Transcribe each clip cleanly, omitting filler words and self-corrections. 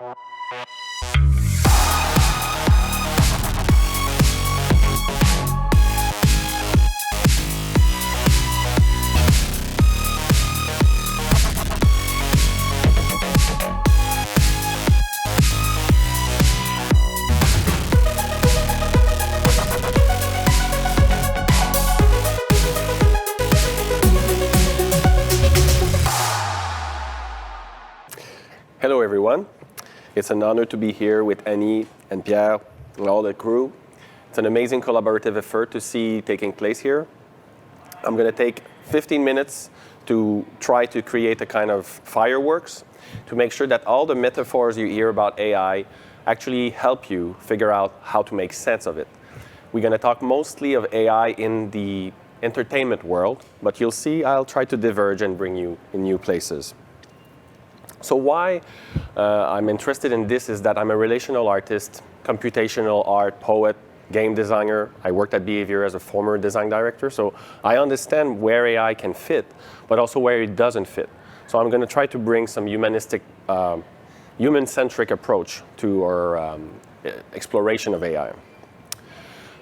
Hello everyone. It's an honor to be here with Annie and Pierre and all the crew. It's an amazing collaborative effort to see taking place here. I'm going to take 15 minutes to try to create a kind of fireworks to make sure that all the metaphors you hear about AI actually help you figure out how to make sense of it. We're going to talk mostly of AI in the entertainment world, but you'll see I'll try to diverge and bring you in new places. So why I'm interested in this is that I'm a relational artist, computational art, poet, game designer. I worked at Behavior as a former design director, so I understand where AI can fit, but also where it doesn't fit. So I'm going to try to bring some humanistic, human-centric approach to our exploration of AI.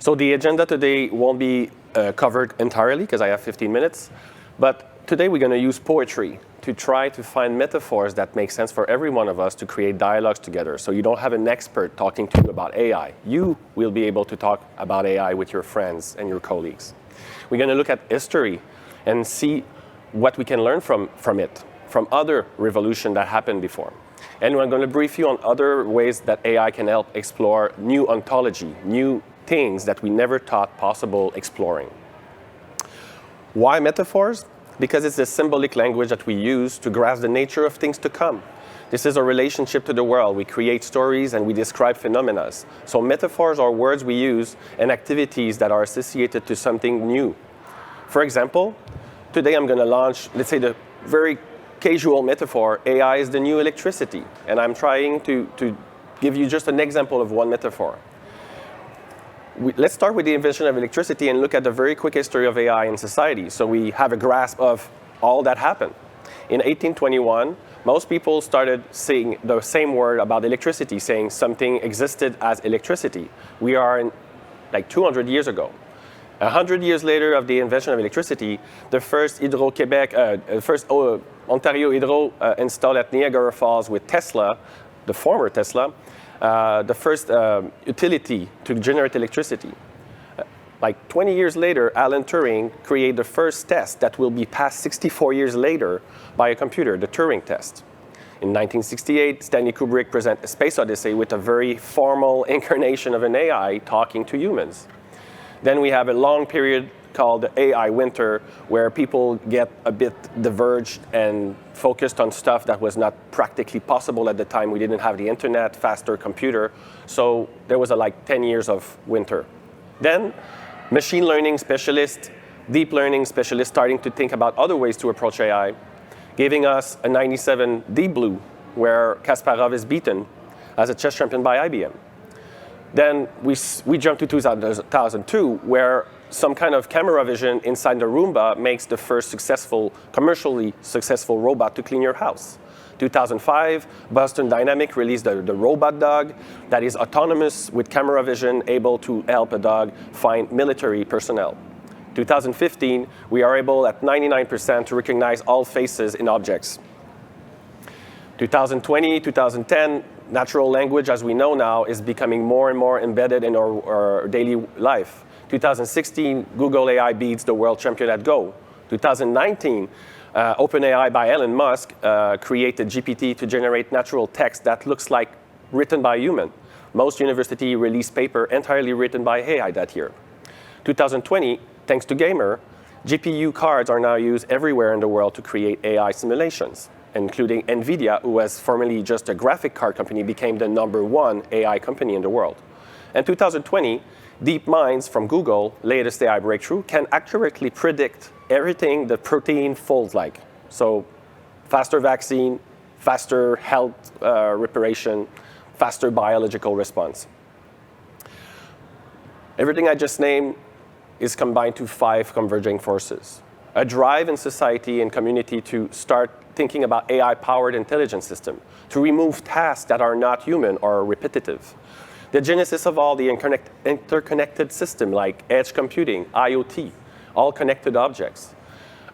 So the agenda today won't be covered entirely because I have 15 minutes, but today we're going to use poetry to try to find metaphors that make sense for every one of us to create dialogues together. So you don't have an expert talking to you about AI. You will be able to talk about AI with your friends and your colleagues. We're going to look at history and see what we can learn from it, from other revolutions that happened before. And we're going to brief you on other ways that AI can help explore new ontology, new things that we never thought possible exploring. Why metaphors? Because it's a symbolic language that we use to grasp the nature of things to come. This is a relationship to the world. We create stories and we describe phenomena. So metaphors are words we use and activities that are associated to something new. For example, today I'm going to launch, let's say, the very casual metaphor, AI is the new electricity. And I'm trying to give you just an example of one metaphor. Let's start with the invention of electricity and look at the very quick history of AI in society so we have a grasp of all that happened. In 1821, most people started saying the same word about electricity, saying something existed as electricity. We are in like 200 years ago. 100 years later of the invention of electricity, the first Ontario Hydro installed at Niagara Falls with Tesla, the former Tesla, the first utility to generate electricity. Like 20 years later, Alan Turing created the first test that will be passed 64 years later by a computer, the Turing test. In 1968, Stanley Kubrick presented a Space Odyssey with a very formal incarnation of an AI talking to humans. Then we have a long period called the AI winter, where people get a bit diverged and focused on stuff that was not practically possible at the time. We didn't have the internet, faster computer, so there was like 10 years of winter. Then machine learning specialists, deep learning specialists starting to think about other ways to approach AI, giving us a 97 Deep Blue, where Kasparov is beaten as a chess champion by IBM. Then we jump to 2002, where some kind of camera vision inside the Roomba makes the first commercially successful robot to clean your house. 2005, Boston Dynamics released the robot dog that is autonomous with camera vision, able to help a dog find military personnel. 2015, we are able at 99% to recognize all faces in objects. 2020, 2010, natural language, as we know now, is becoming more and more embedded in our daily life. 2016, Google AI beats the world champion at Go. 2019, OpenAI by Elon Musk created GPT to generate natural text that looks like written by a human. Most universities released paper entirely written by AI that year. 2020, thanks to Gamer, GPU cards are now used everywhere in the world to create AI simulations, including NVIDIA, who was formerly just a graphic card company, became the #1 AI company in the world. In 2020, DeepMinds from Google, latest AI breakthrough, can accurately predict everything the protein folds like. So faster vaccine, faster health reparation, faster biological response. Everything I just named is combined to 5 converging forces. a drive in society and community to start thinking about AI-powered intelligence system, to remove tasks that are not human or repetitive. The genesis of all the interconnected system like edge computing, IoT, all connected objects.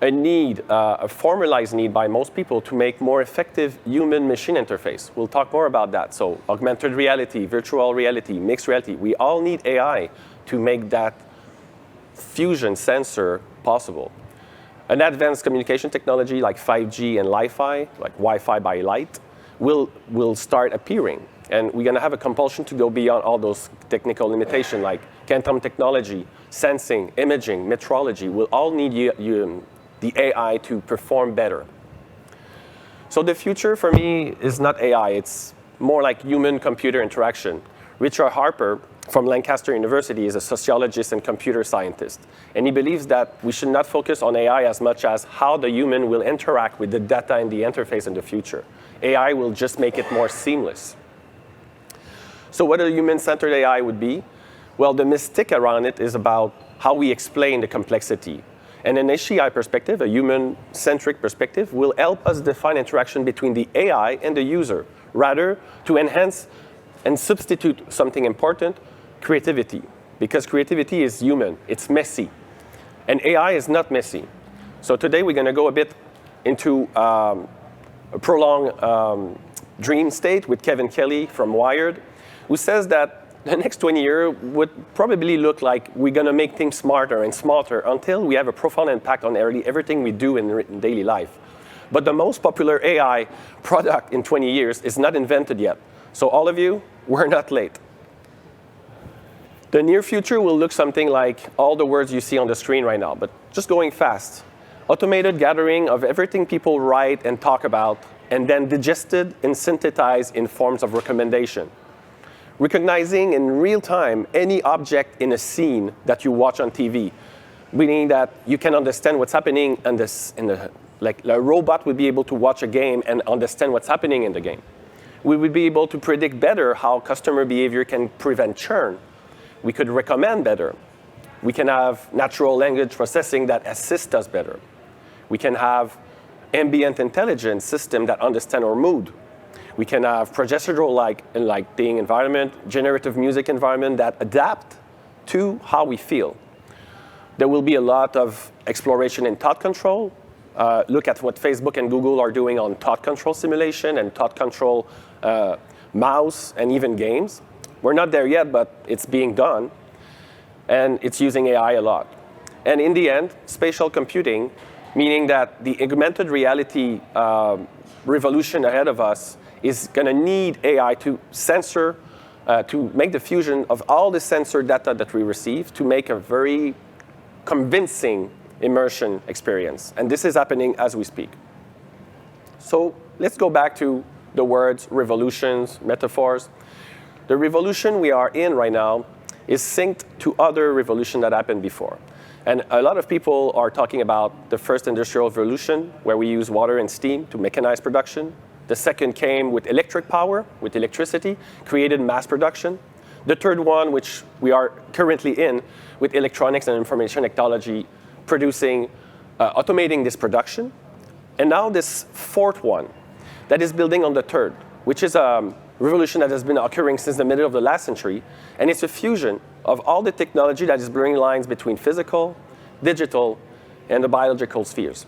A need, a formalized need by most people to make more effective human-machine interface. We'll talk more about that. So augmented reality, virtual reality, mixed reality. We all need AI to make that fusion sensor possible. An advanced communication technology like 5G and Li-Fi, like Wi-Fi by light, will start appearing. And we're going to have a compulsion to go beyond all those technical limitations like quantum technology, sensing, imaging, metrology. We'll all need the AI to perform better. So the future for me is not AI. It's more like human-computer interaction. Richard Harper from Lancaster University is a sociologist and computer scientist. And he believes that we should not focus on AI as much as how the human will interact with the data and the interface in the future. AI will just make it more seamless. So what a human-centered AI would be? Well, the mystique around it is about how we explain the complexity. And an HCI perspective, a human-centric perspective, will help us define interaction between the AI and the user, rather to enhance and substitute something important, creativity. Because creativity is human, it's messy. And AI is not messy. So today we're going to go a bit into a prolonged dream state with Kevin Kelly from Wired, who says that the next 20 years would probably look like we're going to make things smarter and smarter until we have a profound impact on everything we do in daily life. But the most popular AI product in 20 years is not invented yet. So all of you, we're not late. The near future will look something like all the words you see on the screen right now, but just going fast. Automated gathering of everything people write and talk about, and then digested and synthesized in forms of recommendation. Recognizing in real time any object in a scene that you watch on TV, meaning that you can understand what's happening like a robot would be able to watch a game and understand what's happening in the game. We would be able to predict better how customer behavior can prevent churn. We could recommend better. We can have natural language processing that assists us better. We can have ambient intelligence system that understand our mood. We can have procedural like being environment, generative music environment that adapt to how we feel. There will be a lot of exploration in thought control. Look at what Facebook and Google are doing on thought control simulation and thought control mouse and even games. We're not there yet, but it's being done. And it's using AI a lot. And in the end, spatial computing, meaning that the augmented reality revolution ahead of us is going to need AI to sensor, to make the fusion of all the sensor data that we receive to make a very convincing immersion experience. And this is happening as we speak. So let's go back to the words revolutions, metaphors. The revolution we are in right now is synced to other revolutions that happened before. And a lot of people are talking about the first industrial revolution, where we use water and steam to mechanize production. The second came with electric power, with electricity, created mass production. The third one, which we are currently in, with electronics and information technology, automating this production. And now this fourth one, that is building on the third, which is a revolution that has been occurring since the middle of the last century. And it's a fusion of all the technology that is blurring lines between physical, digital, and the biological spheres.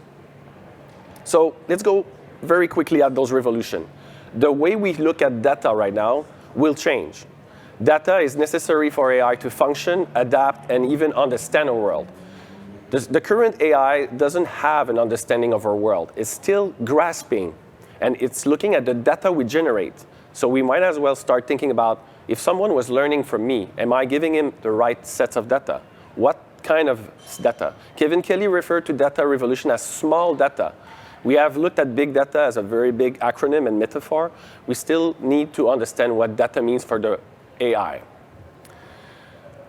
So let's go very quickly at those revolutions. The way we look at data right now will change. Data is necessary for AI to function, adapt, and even understand our world. The current AI doesn't have an understanding of our world. It's still grasping, and it's looking at the data we generate. So we might as well start thinking about, if someone was learning from me, am I giving him the right sets of data? What kind of data? Kevin Kelly referred to data revolution as small data. We have looked at big data as a very big acronym and metaphor. We still need to understand what data means for the AI.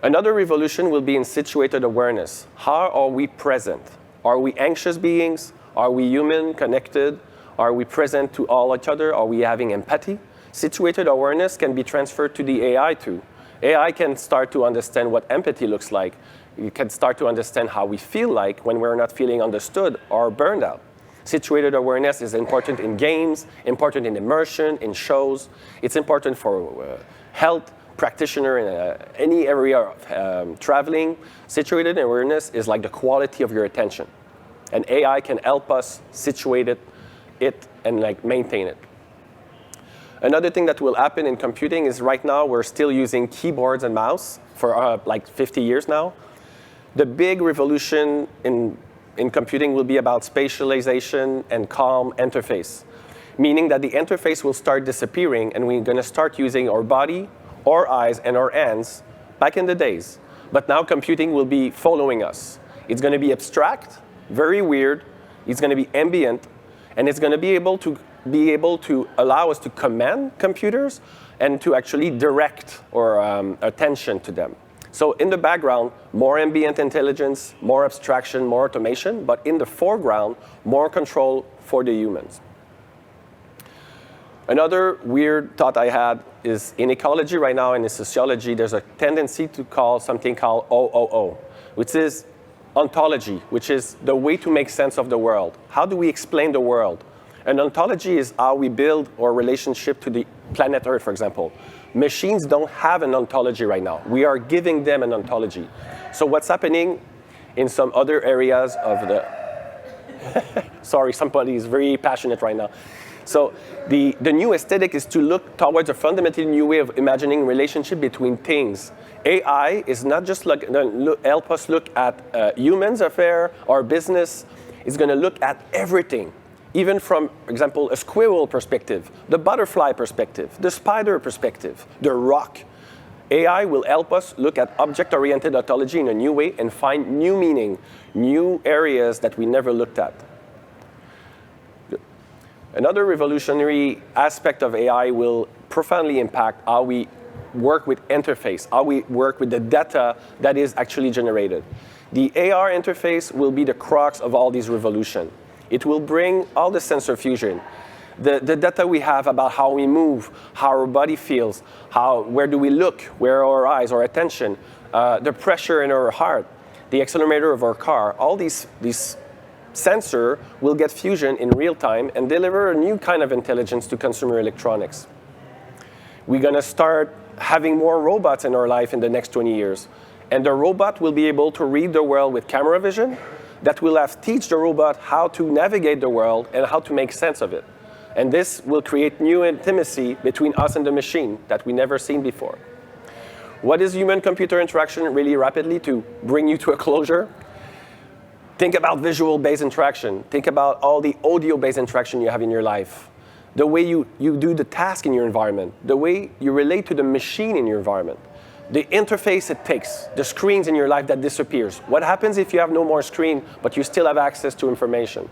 Another revolution will be in situated awareness. How are we present? Are we anxious beings? Are we human, connected? Are we present to all each other? Are we having empathy? Situated awareness can be transferred to the AI too. AI can start to understand what empathy looks like, You can start to understand how we feel like when we're not feeling understood or burned out. Situated awareness is important in games, important in immersion, in shows. It's important for health practitioner in any area of traveling. Situated awareness is like the quality of your attention. And AI can help us situate it and like maintain it. Another thing that will happen in computing is right now we're still using keyboards and mouse for like 50 years now. The big revolution in computing will be about spatialization and calm interface, meaning that the interface will start disappearing and we're going to start using our body, our eyes, and our hands back in the days. But now computing will be following us. It's going to be abstract, very weird, it's going to be ambient, and it's going to be able to allow us to command computers and to actually direct our attention to them. So in the background, more ambient intelligence, more abstraction, more automation, but in the foreground, more control for the humans. Another weird thought I had is in ecology right now and in sociology, there's a tendency to call something called OOO, which is ontology, which is the way to make sense of the world. How do we explain the world? An ontology is how we build our relationship to the planet Earth, for example. Machines don't have an ontology right now. We are giving them an ontology. So what's happening in some other areas of the... Sorry, somebody is very passionate right now. So the new aesthetic is to look towards a fundamentally new way of imagining relationship between things. AI is not just help us look at humans affair or business. It's going to look at everything. Even from, for example, a squirrel perspective, the butterfly perspective, the spider perspective, the rock. AI will help us look at object-oriented ontology in a new way and find new meaning, new areas that we never looked at. Another revolutionary aspect of AI will profoundly impact how we work with interface, how we work with the data that is actually generated. The AR interface will be the crux of all these revolutions. It will bring all the sensor fusion. The data we have about how we move, how our body feels, where do we look, where are our eyes, our attention, the pressure in our heart, the accelerometer of our car, all these sensors will get fusion in real time and deliver a new kind of intelligence to consumer electronics. We're going to start having more robots in our life in the next 20 years. And the robot will be able to read the world with camera vision, that will have teach the robot how to navigate the world and how to make sense of it. And this will create new intimacy between us and the machine that we never seen before. What is human-computer interaction really rapidly to bring you to a closure? Think about visual-based interaction. Think about all the audio-based interaction you have in your life. The way you do the task in your environment. The way you relate to the machine in your environment. The interface it takes, the screens in your life that disappears. What happens if you have no more screen, but you still have access to information?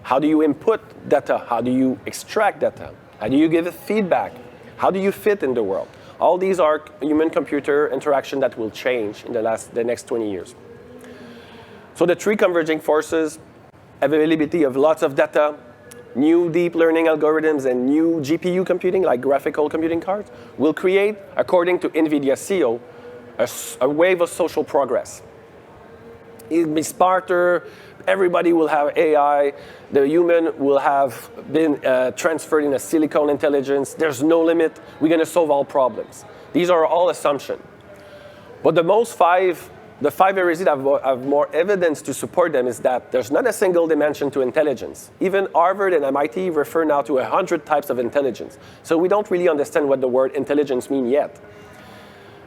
How do you input data? How do you extract data? How do you give it feedback? How do you fit in the world? All these are human-computer interaction that will change in the next 20 years. So the three converging forces, availability of lots of data, new deep learning algorithms and new GPU computing, like graphical computing cards, will create, according to NVIDIA CEO, a wave of social progress. It'll be smarter, everybody will have AI, the human will have been transferred in a silicon intelligence, there's no limit, we're going to solve all problems. These are all assumptions. But the five areas that have more evidence to support them is that there's not a single dimension to intelligence. Even Harvard and MIT refer now to 100 types of intelligence. So we don't really understand what the word intelligence means yet.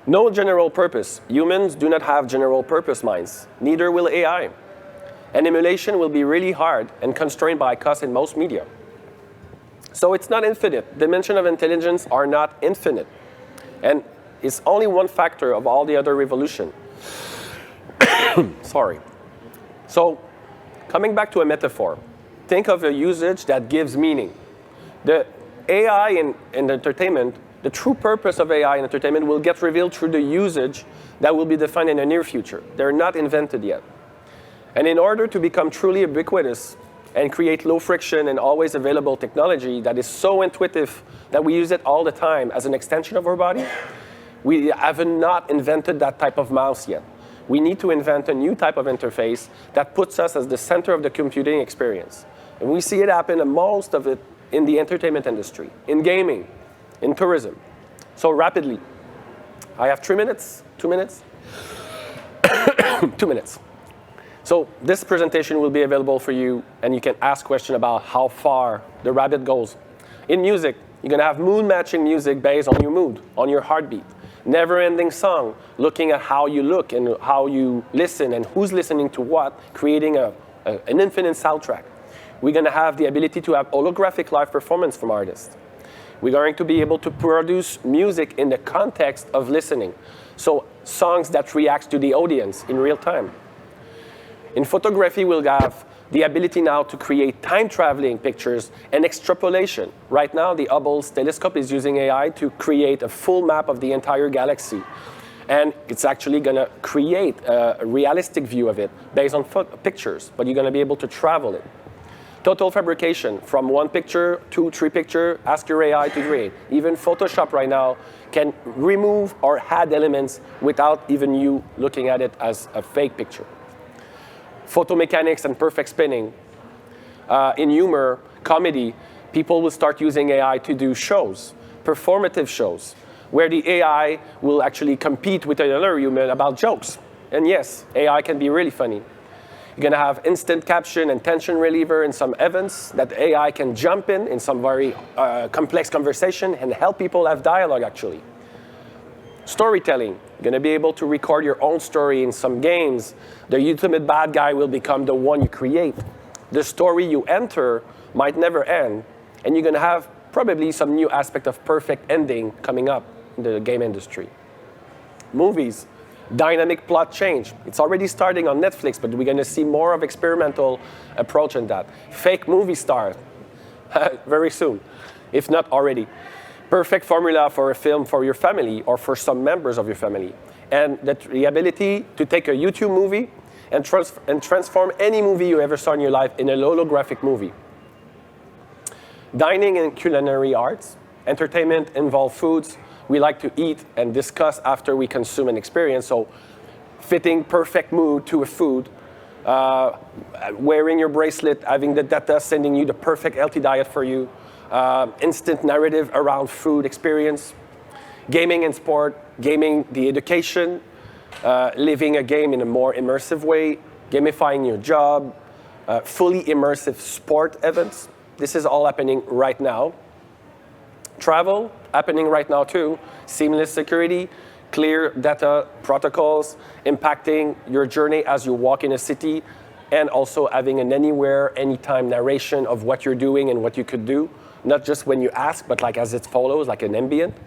No general purpose. Humans do not have general purpose minds. Neither will AI. And emulation will be really hard and constrained by cost in most media. So it's not infinite. Dimensions of intelligence are not infinite. And it's only one factor of all the other revolutions. Sorry. So, coming back to a metaphor, think of a usage that gives meaning. The AI in entertainment, the true purpose of AI in entertainment will get revealed through the usage that will be defined in the near future. They're not invented yet. And in order to become truly ubiquitous and create low friction and always available technology that is so intuitive that we use it all the time as an extension of our body, we have not invented that type of mouse yet. We need to invent a new type of interface that puts us as the center of the computing experience. And we see it happen, and most of it in the entertainment industry, in gaming, in tourism. So rapidly. I have 3 minutes, 2 minutes? 2 minutes. So this presentation will be available for you, and you can ask questions about how far the rabbit goes. In music, you're going to have mood-matching music based on your mood, on your heartbeat. Never-ending song, looking at how you look and how you listen and who's listening to what, creating an infinite soundtrack. We're going to have the ability to have holographic live performance from artists. We're going to be able to produce music in the context of listening. So songs that react to the audience in real time. In photography, we'll have the ability now to create time-traveling pictures and extrapolation. Right now, the Hubble telescope is using AI to create a full map of the entire galaxy. And it's actually going to create a realistic view of it based on pictures, but you're going to be able to travel it. Total fabrication, from 1 picture, 2, 3 picture, ask your AI to create. Even Photoshop right now can remove or add elements without even you looking at it as a fake picture. Photo mechanics and perfect spinning. In humor, comedy, people will start using AI to do shows, performative shows, where the AI will actually compete with another human about jokes. And yes, AI can be really funny. You're going to have instant caption and tension reliever in some events that AI can jump in some very complex conversation and help people have dialogue, actually. Storytelling. You're going to be able to record your own story in some games. The ultimate bad guy will become the one you create. The story you enter might never end, and you're going to have probably some new aspect of perfect ending coming up in the game industry. Movies. Dynamic plot change. It's already starting on Netflix, but we're going to see more of experimental approach in that. Fake movie star. Very soon, if not already. Perfect formula for a film for your family or for some members of your family. And the ability to take a YouTube movie and transform any movie you ever saw in your life in a holographic movie. Dining and culinary arts. Entertainment involves foods we like to eat and discuss after we consume an experience. So fitting perfect mood to a food, wearing your bracelet, having the data sending you the perfect healthy diet for you, instant narrative around food experience, gaming and sport, gaming the education, living a game in a more immersive way, gamifying your job, fully immersive sport events. This is all happening right now. Travel, happening right now too. Seamless security, clear data protocols, impacting your journey as you walk in a city, and also having an anywhere, anytime narration of what you're doing and what you could do. Not just when you ask, but like as it follows, like an ambient.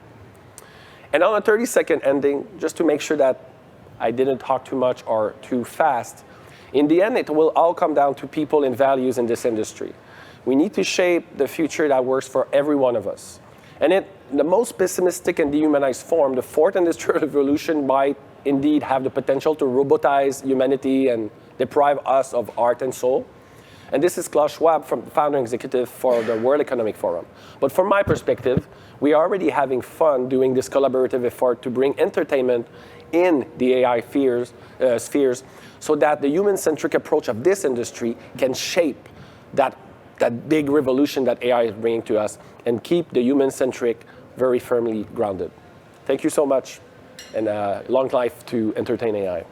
And on a 30-second ending, just to make sure that I didn't talk too much or too fast, in the end, it will all come down to people and values in this industry. We need to shape the future that works for every one of us. And in the most pessimistic and dehumanized form, the fourth industrial revolution might indeed have the potential to robotize humanity and deprive us of art and soul. And this is Klaus Schwab, from the founder executive for the World Economic Forum. But from my perspective, we are already having fun doing this collaborative effort to bring entertainment in the AI spheres so that the human-centric approach of this industry can shape that big revolution that AI is bringing to us and keep the human-centric very firmly grounded. Thank you so much, and long life to entertain AI.